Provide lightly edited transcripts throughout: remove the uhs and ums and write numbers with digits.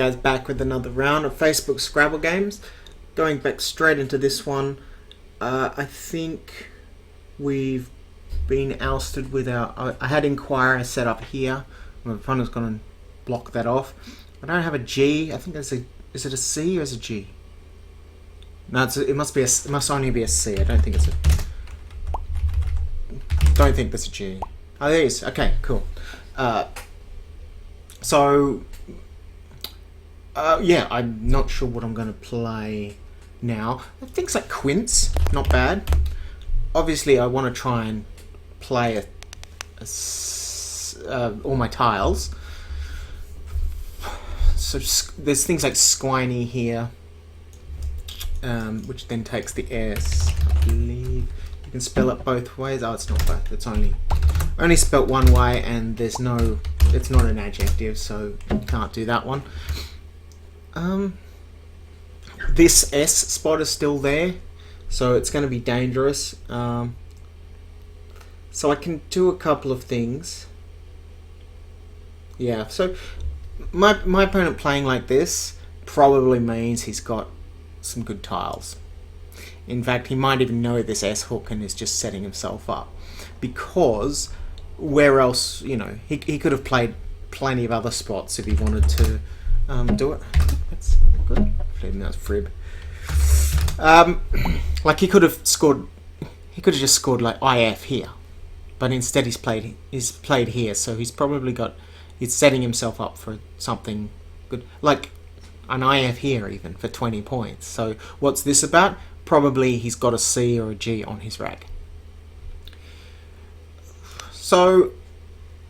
Guys, back with another round of Facebook Scrabble games. Going back straight into this one, I think we've been ousted with our... I had Inquirer set up here. My opponent's going to block that off. I don't have a G. I think there's a... Is it a C or is it a G? No, it must be it must only be a C. I don't think it's a... Don't think there's a G. Oh, there is. Okay, cool. Yeah, I'm not sure what I'm going to play now. Things like quints, not bad. Obviously, I want to try and play all my tiles. So there's things like Squiny here, which then takes the S. I believe you can spell it both ways. Oh, it's not both. It's only spelt one way, and there's no. It's not an adjective, so you can't do that one. This S spot is still there, so it's going to be dangerous. So I can do a couple of things. Yeah, so my opponent playing like this probably means he's got some good tiles. In fact, he might even know this S hook and is just setting himself up, because where else, you know, he could have played plenty of other spots if he wanted to do it. That's good. That's Frib. Like he could have just scored like IF here, but instead he's played here, so he's setting himself up for something good, like an IF here even for 20 points. So what's this about? Probably he's got a C or a G on his rack. So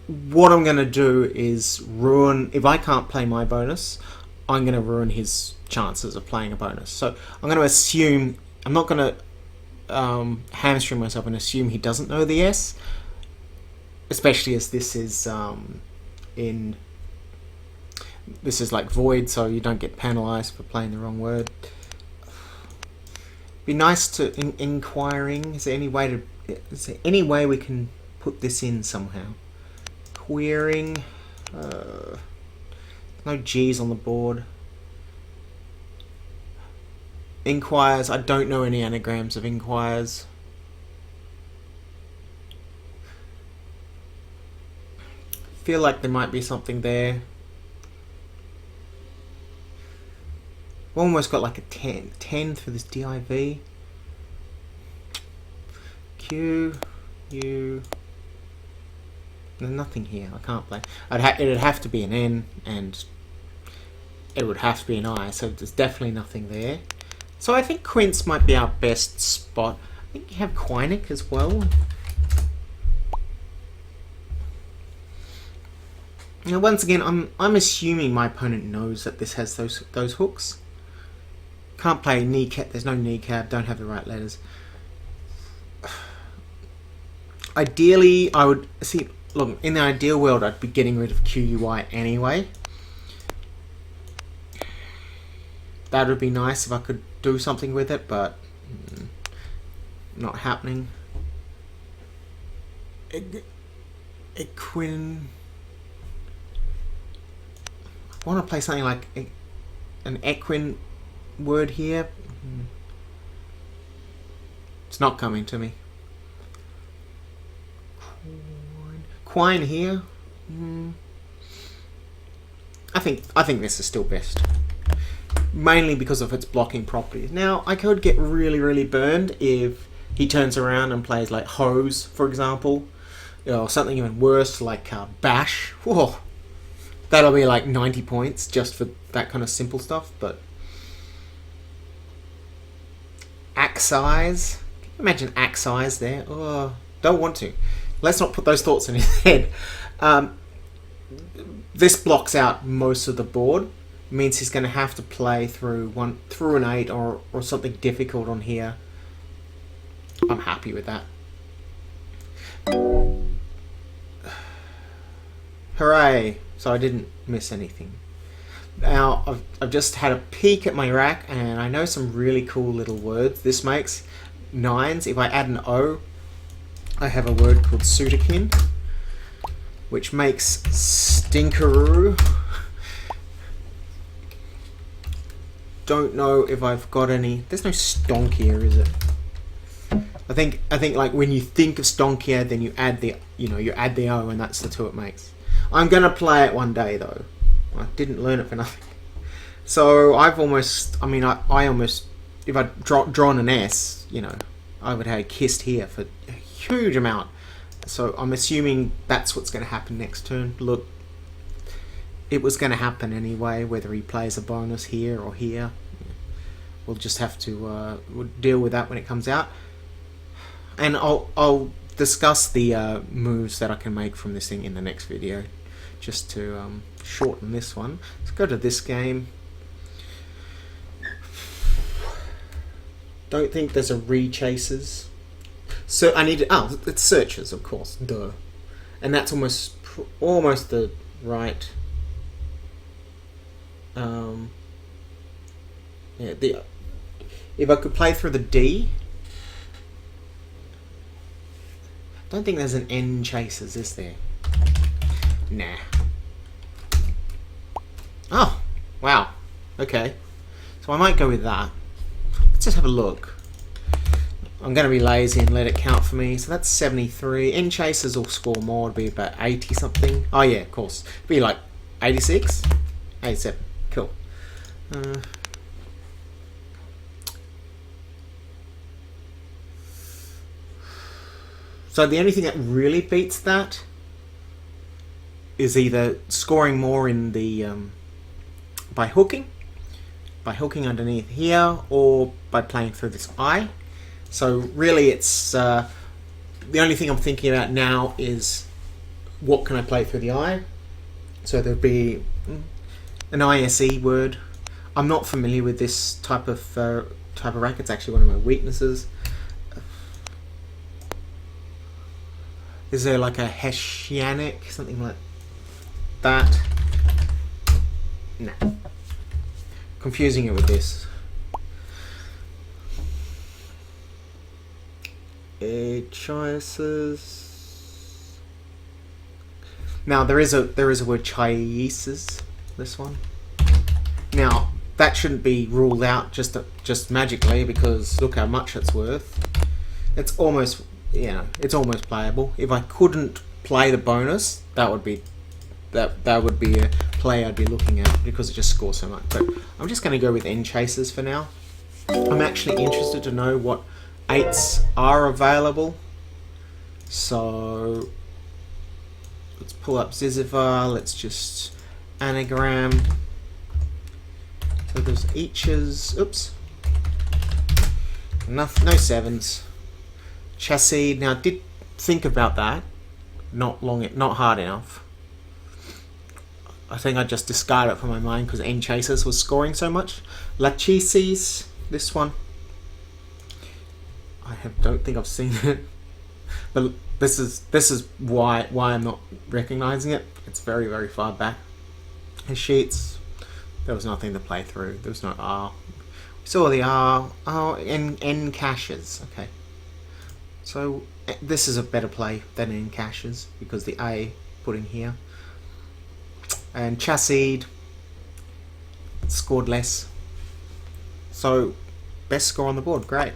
what I'm going to do is ruin, if I can't play my bonus, I'm going to ruin his chances of playing a bonus. So I'm going to assume, I'm not going to hamstring myself and assume he doesn't know the S, especially as this is this is like void, so you don't get penalized for playing the wrong word. Be nice to inquiring. Is there any way we can put this in somehow? Queering. No G's on the board. Inquires. I don't know any anagrams of inquires. Feel like there might be something there. Almost got like a 10 for this div. Q, U. There's nothing here. I can't play. It'd have to be an N, and it would have to be an I. So there's definitely nothing there. So I think quints might be our best spot. I think you have Quinic as well. Now, once again, I'm assuming my opponent knows that this has those hooks. Can't play kneecap. There's no kneecap. Don't have the right letters. Ideally, I would see. Look, in the ideal world, I'd be getting rid of QUI anyway. That would be nice if I could do something with it, but not happening. Equin. I want to play something like an equine word here. It's not coming to me. Quine here. I think this is still best, mainly because of its blocking properties. Now I could get really burned if he turns around and plays like hose, for example, or something even worse like bash. Whoa, that'll be like 90 points just for that kind of simple stuff. But Axize, imagine Axize there. Oh, don't want to. Let's not put those thoughts in his head. This blocks out most of the board. Means he's going to have to play through an 8 or something difficult on here. I'm happy with that. Hooray! So I didn't miss anything. Now I've just had a peek at my rack, and I know some really cool little words this makes. 9s. If I add an O, I have a word called Sudakin, which makes Stinkeroo. don't know if I've got any. There's no stonk here, is it? I think like when you think of stonkia, then you add the O, and that's the two it makes. I'm gonna play it one day though. I didn't learn it for nothing. So I've almost, I almost, if I'd drawn an S, I would have kissed here for a huge amount. So I'm assuming that's what's going to happen next turn. Look, it was going to happen anyway, whether he plays a bonus here or here. We'll just have to we'll deal with that when it comes out. And I'll discuss the moves that I can make from this thing in the next video, just to shorten this one. Let's go to this game. Don't think there's a re-chases. So I need to, it's searches, of course, duh. And that's almost the right. If I could play through the D. Don't think there's an N chases, is there? Nah. Oh, wow. Okay. So I might go with that. Let's just have a look. I'm going to be lazy and let it count for me. So that's 73. N chasers will score more. It'll be about 80 something. Oh yeah, of course. It'll be like 86? 87. Cool. So the only thing that really beats that is either scoring more in the by hooking underneath here, or by playing through this I. So really it's the only thing I'm thinking about now is what can I play through the I. So there'll be an ISE word. I'm not familiar with this type of racket. It's actually one of my weaknesses. Is there like a Hessianic, something like that? No. Confusing it with this. Choices. Now there is a word choices. This one. Now that shouldn't be ruled out just magically, because look how much it's worth. It's almost it's almost playable. If I couldn't play the bonus, that would be a play I'd be looking at, because it just scores so much. But I'm just going to go with N chasers for now. I'm actually interested to know what 8s are available. So let's pull up Zizivar. Let's just anagram. So there's each's. Oops. No 7s. Chassis. Now I did think about that. Not hard enough. I think I just discarded it from my mind because N chasers was scoring so much. Lachesis. This one. Don't think I've seen it, but this is why I'm not recognizing it. It's very, very far back. His sheets, there was nothing to play through. There was no R. We saw the R. Oh, N caches. Okay, so this is a better play than N caches because the A put in here, and chassis scored less. So best score on the board. Great.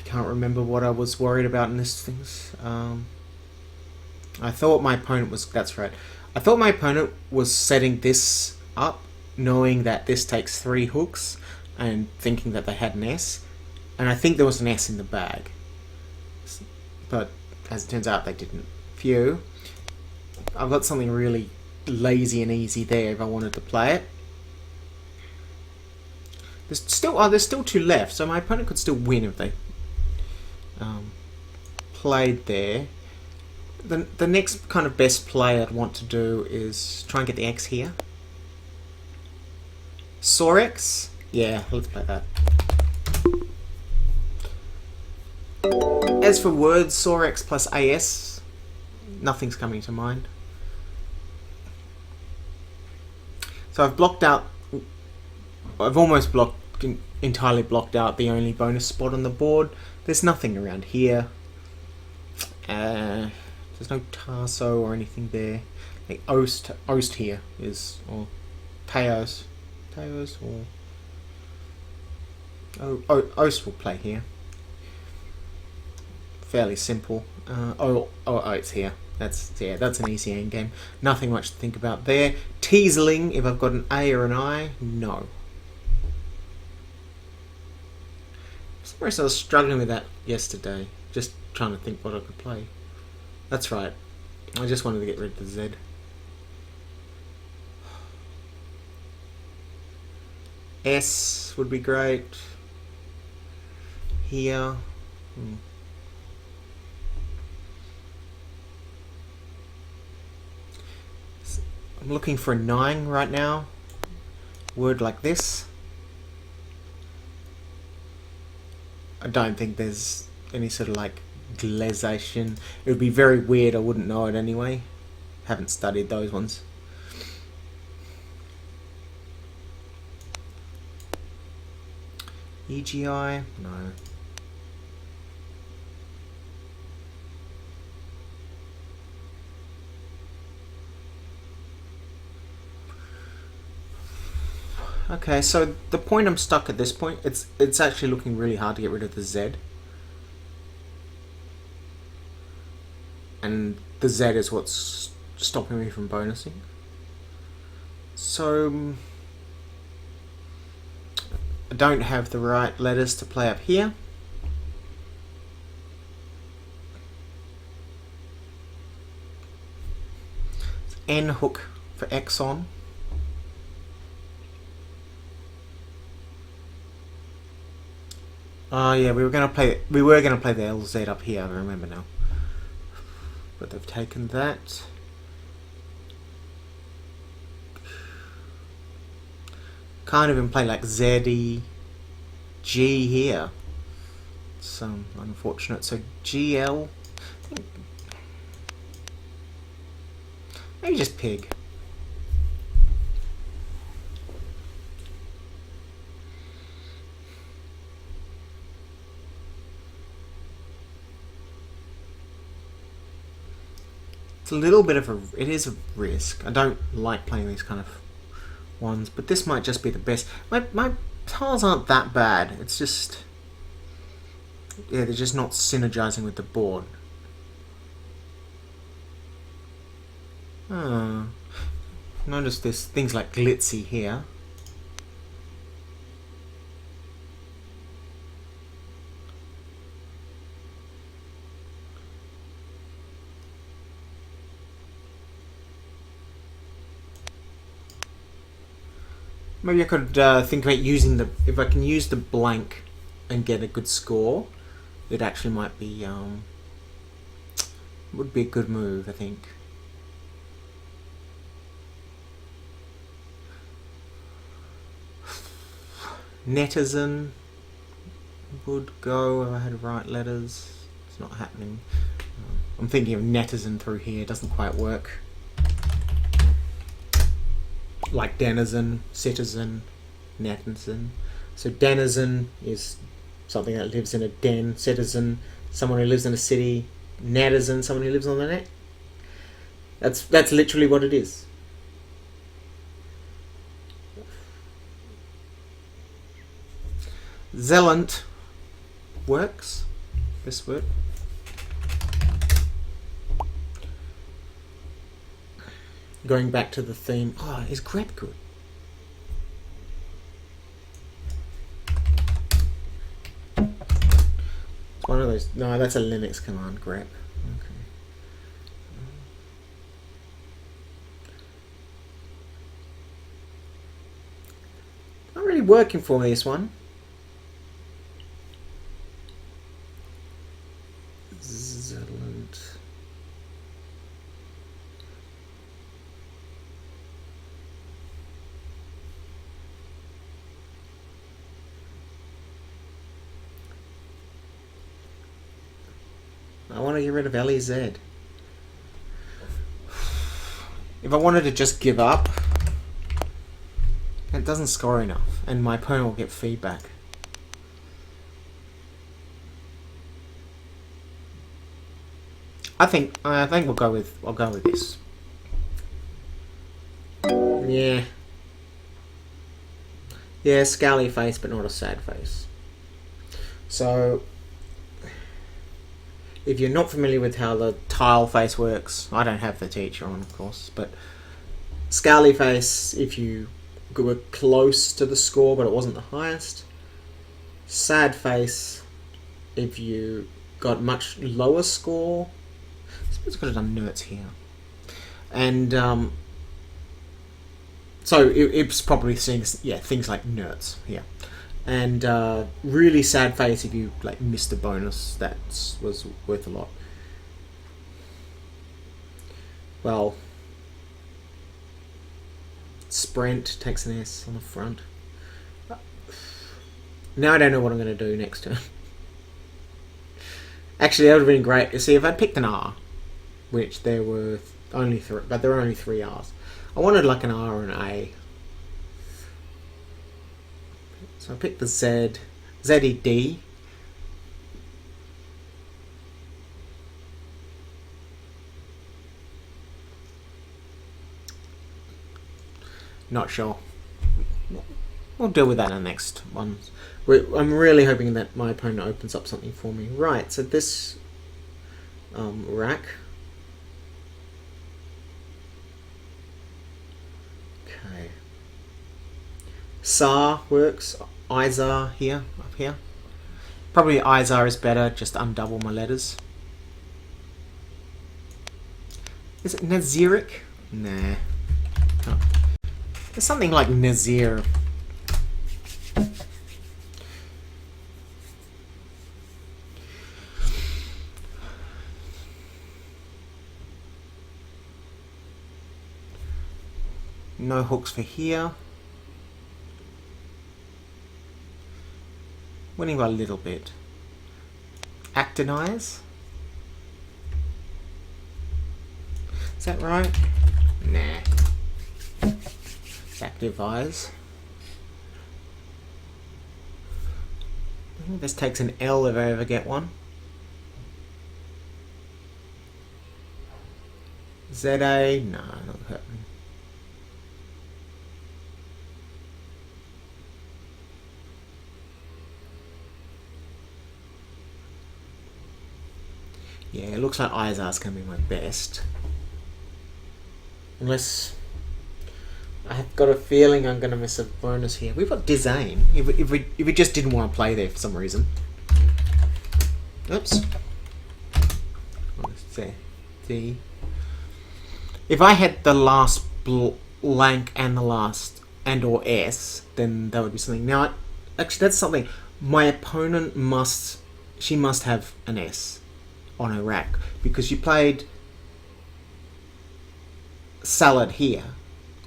Can't remember what I was worried about in this things. I thought my opponent was. That's right. I thought my opponent was setting this up, knowing that this takes 3 hooks, and thinking that they had an S, and I think there was an S in the bag. But as it turns out, they didn't. Phew. I've got something really lazy and easy there if I wanted to play it. There's still 2 left, so my opponent could still win if they played there. The next kind of best play I'd want to do is try and get the X here. Sorex? Yeah, let's play that. As for words, Sorex plus AS, nothing's coming to mind. So I've almost entirely blocked out the only bonus spot on the board. There's nothing around here. There's no Tarso or anything there. Like Oast here is, or Chaos. Chaos or... Oast will play here. Fairly simple. It's here. That's an easy end game. Nothing much to think about there. Teaseling, if I've got an A or an I, no. For some reason I was struggling with that yesterday. Just trying to think what I could play. That's right. I just wanted to get rid of the Z. S would be great. Here. I'm looking for a 9 right now. Word like this. I don't think there's any sort of like glazation. It would be very weird. I wouldn't know it anyway. Haven't studied those ones. EGI? No. Okay, so the point I'm stuck at this point, it's actually looking really hard to get rid of the Z. And the Z is what's stopping me from bonusing. So I don't have the right letters to play up here. It's N hook for Exxon. Oh yeah, we were gonna play the LZ up here, I remember now. But they've taken that. Can't even play like ZE G here. It's unfortunate. So GL. Maybe just pig. It's a little bit of it is a risk. I don't like playing these kind of ones, but this might just be the best. My tiles aren't that bad. It's just, yeah, they're just not synergizing with the board. Notice there's things like glitzy here. Maybe I could think about using if I can use the blank and get a good score, it actually might be, would be a good move, I think. Netizen would go if I had right letters. It's not happening. I'm thinking of netizen through here, it doesn't quite work. Like denizen, citizen, netizen. So denizen is something that lives in a den. Citizen, someone who lives in a city. Netizen, someone who lives on the net. That's literally what it is. Zealot works. This word. Going back to the theme. Oh, is grep good? It's one of those. No, that's a Linux command, grep. Okay. Not really working for me, this one. I want to get rid of LEZ. If I wanted to just give up, it doesn't score enough, and my opponent will get feedback. I think I'll go with this. Yeah. Yeah, scowly face, but not a sad face. So, if you're not familiar with how the tile face works, I don't have the teacher on, of course, but scowly face, if you were close to the score but it wasn't the highest. Sad face, if you got much lower score. I suppose I could have done nerds here. And so it's probably things like nerds here. And really sad face if you like missed a bonus. That was worth a lot. Well, sprint takes an S on the front. Now I don't know what I'm going to do next turn. Actually, that would have been great. You see, if I'd picked an R, which there were only three, but there were only three R's. I wanted like an R or an A. So I picked the Z, Z-E-D. Not sure. We'll deal with that in the next one. I'm really hoping that my opponent opens up something for me. Right, so this rack. Okay. SAR works. IZAR here, up here. Probably IZAR is better, just undouble my letters. Is it Naziric? Nah. Oh. There's something like Nazir. No hooks for here. Winning by a little bit. Actinize. Is that right? Nah. It's activize. I think this takes an L if I ever get one. ZA? No, not happening. Yeah, it looks like IZAR's going to be my best. Unless I've got a feeling I'm going to miss a bonus here. We've got Design. If we just didn't want to play there for some reason. Oops. D. If I had the last blank and the last and or S, then that would be something. Now, actually, that's something. My opponent must have an S on her rack because she played Salad here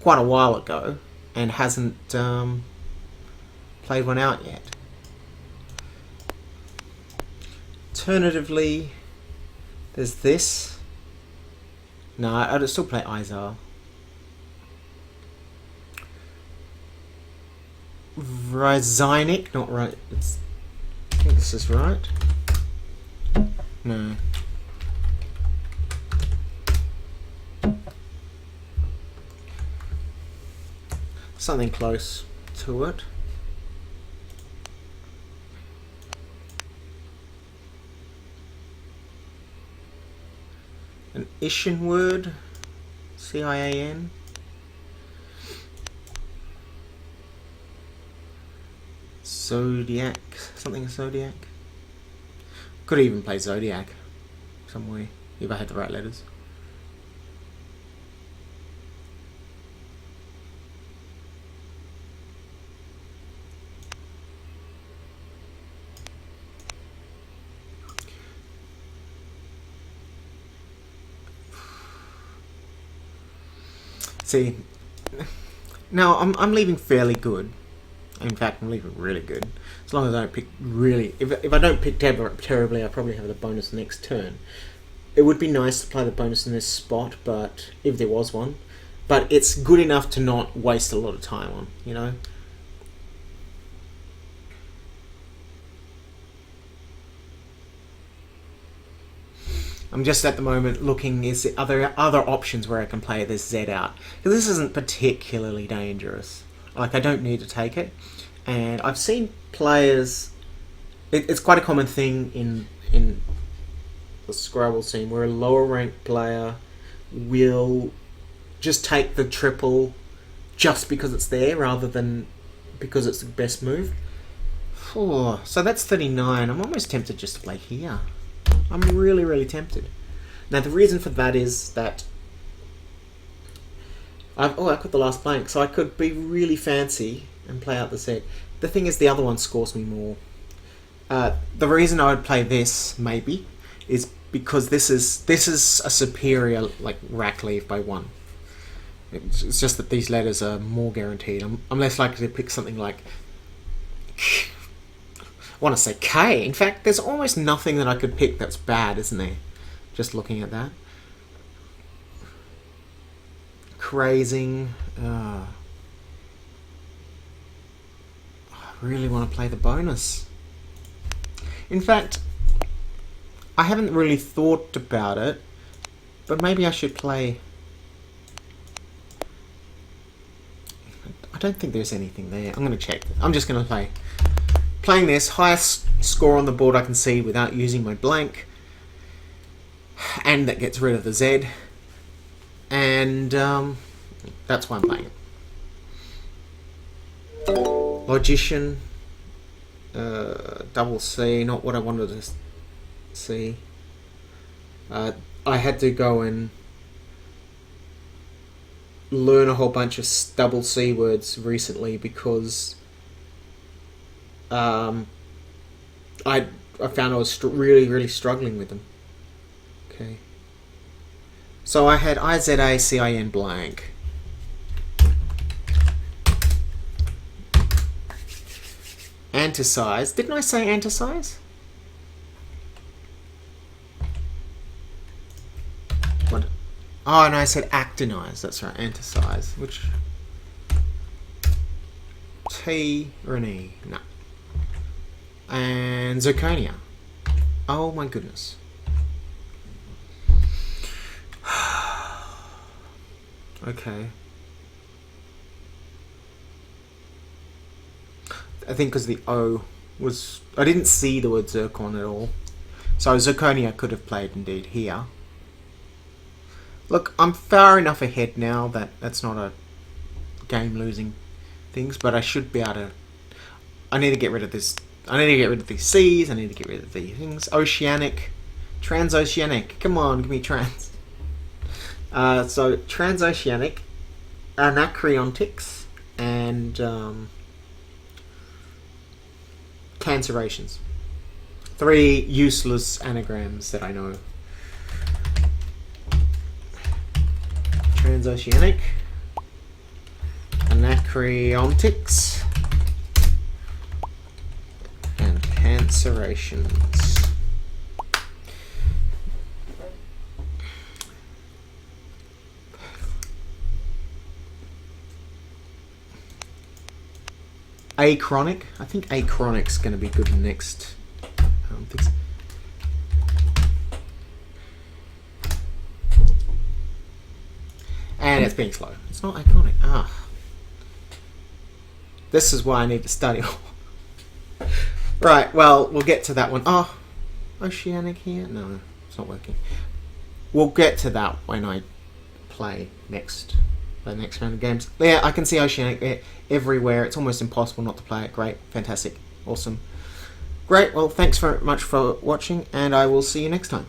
quite a while ago and hasn't played one out yet. Alternatively, there's this. No, I'd still play IZAR. Rhizinic, not right. I think this is right. No. Something close to it. An Ishin word. C-I-A-N. Zodiac. Something Zodiac. Could even play Zodiac somewhere if I had the right letters. See, now I'm leaving fairly good. In fact, I'm leaving really good. As long as I don't pick really... If I don't pick terribly, I'll probably have the bonus next turn. It would be nice to play the bonus in this spot, but if there was one. But it's good enough to not waste a lot of time on, you know? I'm just at the moment looking, is there other options where I can play this Z out? Because this isn't particularly dangerous. Like, I don't need to take it. And I've seen players... It's quite a common thing in the Scrabble scene where a lower ranked player will just take the triple just because it's there rather than because it's the best move. Oh, so that's 39. I'm almost tempted just to play here. I'm really, really tempted. Now, the reason for that is that I got the last blank, so I could be really fancy and play out the set. The thing is, the other one scores me more. The reason I would play this, maybe, is because this is a superior like rack leave by 1. It's just that these letters are more guaranteed. I'm less likely to pick something like... I want to say K. In fact, there's almost nothing that I could pick that's bad, isn't there? Just looking at that. Crazing. I really want to play the bonus. In fact, I haven't really thought about it, but maybe I should play... I don't think there's anything there. I'm going to check. I'm just going to play. Playing this, highest score on the board I can see without using my blank. And that gets rid of the Z. And that's why I'm playing it. Logician. Double C, not what I wanted to see. I had to go and learn a whole bunch of double C words recently because I found I was really struggling with them. Okay. So I had IZACIN blank. Anticize. Didn't I say anticize? What? Oh, no, I said actinize. That's right, anticize. Which... T or an E? No. And zirconia. Oh my goodness. Okay. I think because the O was... I didn't see the word zircon at all. So zirconia could have played indeed here. Look, I'm far enough ahead now that that's not a game-losing things, but I should be able to... I need to get rid of this. I need to get rid of these C's. I need to get rid of these things. Oceanic. Transoceanic. Come on, give me trans. So, transoceanic, anacreontics, and cancerations. 3 useless anagrams that I know. Transoceanic, anacreontics, and cancerations. Achronic. I think achronic's going to be good next. And it's being slow. It's not iconic. Ah. This is why I need to study. Right, well, we'll get to that one. Oh, oceanic here? No, it's not working. We'll get to that when I play the next round of games. Yeah, I can see oceanic everywhere. It's almost impossible not to play it. Great, fantastic, awesome. Great, well, thanks very much for watching, and I will see you next time.